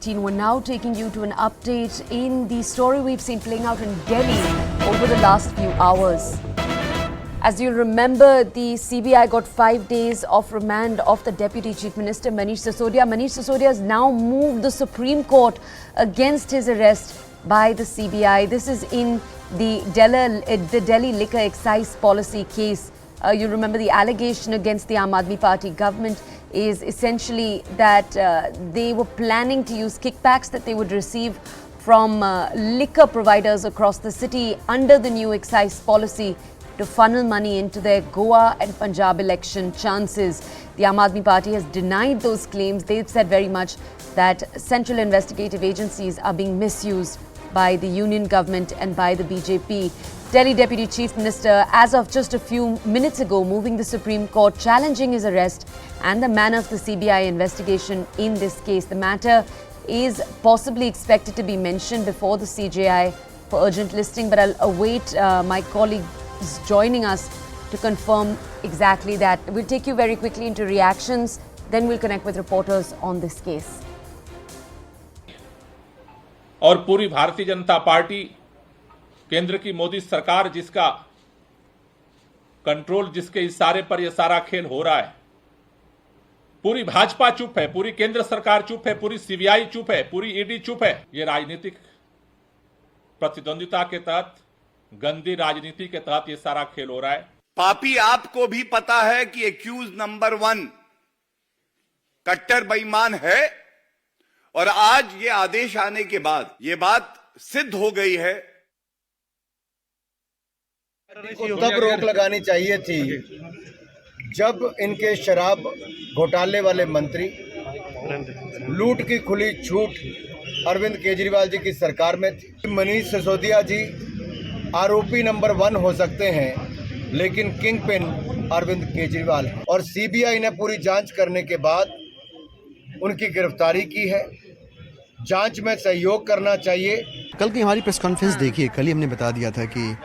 18. We're now taking you to an update in the story we've seen playing out in Delhi over the last few hours. As you'll remember, the CBI got 5 days of remand of the Deputy Chief Minister Manish Sisodia. Manish Sisodia has now moved the Supreme Court against his arrest by the CBI. This is in the Delhi liquor excise policy case. You remember the allegation against the Aam Aadmi Party government is essentially that they were planning to use kickbacks that they would receive from liquor providers across the city under the new excise policy to funnel money into their Goa and Punjab election chances. The Aam Aadmi Party has denied those claims. They've said very much that central investigative agencies are being misused by the union government and by the BJP. Delhi Deputy Chief Minister, as of just a few minutes ago, moving the Supreme Court, challenging his arrest and the manner of the CBI investigation in this case. The matter is possibly expected to be mentioned before the CJI for urgent listing, but I'll await my colleague is joining us to confirm exactly that. We'll take you very quickly into reactions, then we'll connect with reporters on this case. और पूरी Bharatiya Janata party, केंद्र की मोदी सरकार जिसका control, जिसके इशारे पर यह सारा खेल हो रहा है, पूरी भाजपा चुप है, पूरी केंद्र सरकार चुप है, पूरी सीबीआई चुप है, पूरी ईडी चुप है। ये राजनीतिक प्रतिद्वंदिता के तहत, गंदी राजनीति के तहत ये सारा खेल हो रहा है। पापी आपको भी पता है कि एक्यूज नंबर 1 कट्टर बेईमान है और आज ये आदेश आने के बाद ये बात सिद्ध हो गई है। तब रोक लगानी चाहिए थी जब इनके शराब घोटाले वाले मंत्री, लूट की खुली छूट अरविंद केजरीवाल जी की सरकार में थी। मनीष सिसोदिया जी आरोपी नंबर 1 हो सकते हैं, लेकिन किंग पिन अरविंद केजरीवाल है और सीबीआई ने पूरी जांच करने के बाद उनकी गिरफ्तारी की है। जांच में सहयोग करना चाहिए। कल की हमारी प्रेस कॉन्फ्रेंस देखिए, कल ही हमने बता दिया था कि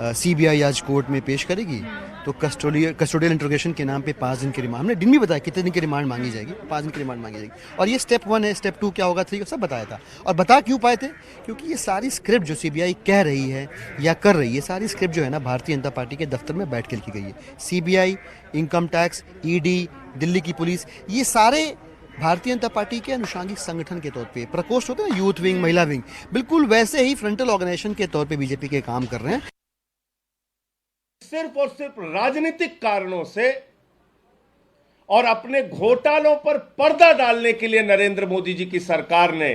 सीबीआई आज कोर्ट में पेश करेगी तो कस्टोडियल इंट्रोगेशन के नाम पे 5 दिन की रिमांड, हमने दिन भी बताया कितने दिन की रिमांड मांगी जाएगी, 5 दिन की रिमांड मांगी जाएगी। और ये स्टेप 1 है, स्टेप 2 क्या होगा, 3 सब बताया था। और बता क्यों पाए थे? क्योंकि ये सारी स्क्रिप्ट जो सीबीआई कह रही है या कर रही है, सारी स्क्रिप्ट जो है ना भारतीय जनता पार्टी के दफ्तर में बैठ के लिखी गई है। CBI, income tax, ED, Delhi की पुलिस, ये सारे भारतीय जनता पार्टी के अनुषांगिक संगठन के तौर पे प्रकोष्ठ होते हैं ना, यूथ विंग, महिला विंग, बिल्कुल वैसे ही फ्रंटल ऑर्गेनाइजेशन के तौर पे बीजेपी के काम कर रहे हैं। सिर्फ और सिर्फ राजनीतिक कारणों से और अपने घोटालों पर पर्दा डालने के लिए नरेंद्र मोदी जी की सरकार ने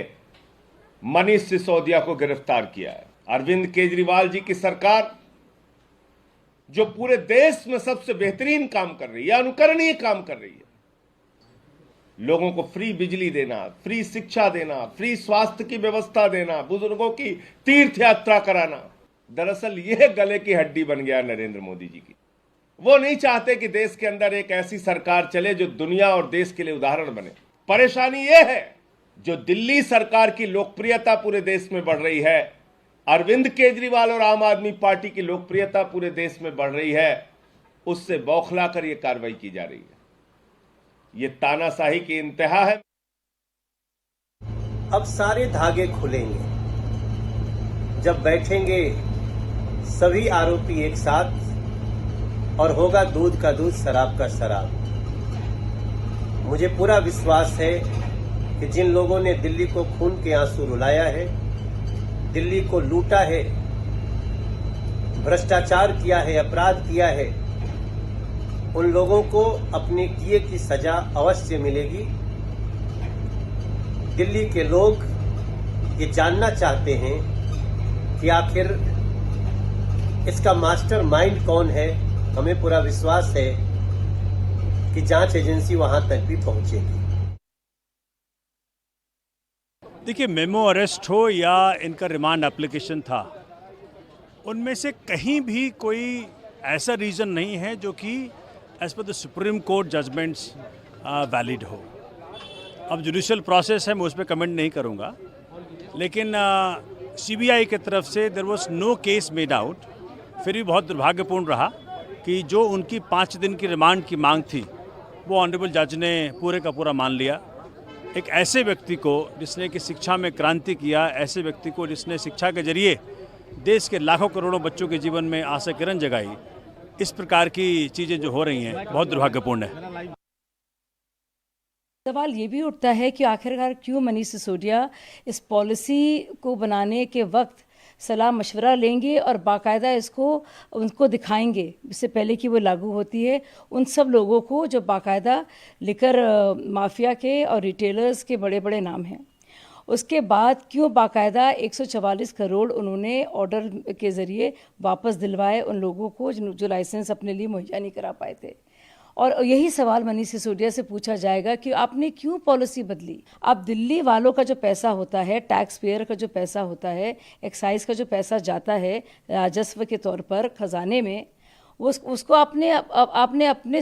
मनीष सिसोदिया को गिरफ्तार किया है। अरविंद केजरीवाल जी की सरकार, जो पूरे देश में सबसे बेहतरीन काम कर रही है, अनुकरणीय काम कर रही है, लोगों को फ्री बिजली देना, फ्री शिक्षा देना, फ्री स्वास्थ्य की व्यवस्था देना, बुजुर्गों की तीर्थ यात्रा कराना, दरअसल यह गले की हड्डी बन गया नरेंद्र मोदी जी की। वो नहीं चाहते कि देश के अंदर एक ऐसी सरकार चले जो दुनिया और देश के लिए उदाहरण बने। परेशानी यह है, जो दिल्ली सरकार की लोकप्रियता पूरे देश में बढ़ रही है, अरविंद केजरीवाल और आम आदमी पार्टी की लोकप्रियता पूरे देश में बढ़ रही है, उससे बौखला कर यह कार्रवाई की जा रही है। ये तानाशाही की इंतहा है। अब सारे धागे खुलेंगे जब बैठेंगे सभी आरोपी एक साथ और होगा दूध का दूध, शराब का शराब। मुझे पूरा विश्वास है कि जिन लोगों ने दिल्ली को खून के आंसू रुलाया है, दिल्ली को लूटा है, भ्रष्टाचार किया है, अपराध किया है, उन लोगों को अपने किए की सजा अवश्य मिलेगी। दिल्ली के लोग ये जानना चाहते हैं कि आखिर इसका मास्टर माइंड कौन है। हमें पूरा विश्वास है कि जांच एजेंसी वहां तक भी पहुंचेगी। देखिए, मेमो अरेस्ट हो या इनका रिमांड एप्लीकेशन था, उनमें से कहीं भी कोई ऐसा रीज़न नहीं है जो कि as per the supreme court judgments valid हो। अब जुडिशियल प्रोसेस है, मैं उस पर कमेंट नहीं करूँगा, लेकिन सीबीआई की तरफ से there was no case made out. फिर भी बहुत दुर्भाग्यपूर्ण रहा कि जो उनकी 5 दिन की रिमांड की मांग थी, वो ऑनरेबल जज ने पूरे का पूरा मान लिया एक ऐसे व्यक्ति को जिसने कि शिक्षा में क्रांति किया, ऐसे व्यक्ति को जिसने शिक्षा के जरिए देश के लाखों करोड़ों बच्चों के जीवन में आशा किरण जगाई, इस प्रकार की चीज़ें जो हो रही हैं बहुत दुर्भाग्यपूर्ण है। सवाल ये भी उठता है कि आखिरकार क्यों मनीष सिसोदिया इस पॉलिसी को बनाने के वक्त सलाह मशवरा लेंगे और बाकायदा इसको उनको दिखाएंगे इससे पहले कि वो लागू होती है उन सब लोगों को जो बाकायदा लिकर माफिया के और रिटेलर्स के बड़े बड़े नाम हैं। उसके बाद क्यों बाकायदा 144 करोड़ उन्होंने ऑर्डर के ज़रिए वापस दिलवाए उन लोगों को जो लाइसेंस अपने लिए मुहैया नहीं करा पाए थे। और यही सवाल मनीष सिसोदिया से पूछा जाएगा कि आपने क्यों पॉलिसी बदली। अब दिल्ली वालों का जो पैसा होता है, टैक्स पेयर का जो पैसा होता है, एक्साइज का जो पैसा जाता है राजस्व के तौर पर खजाने में, उसको आपने अपने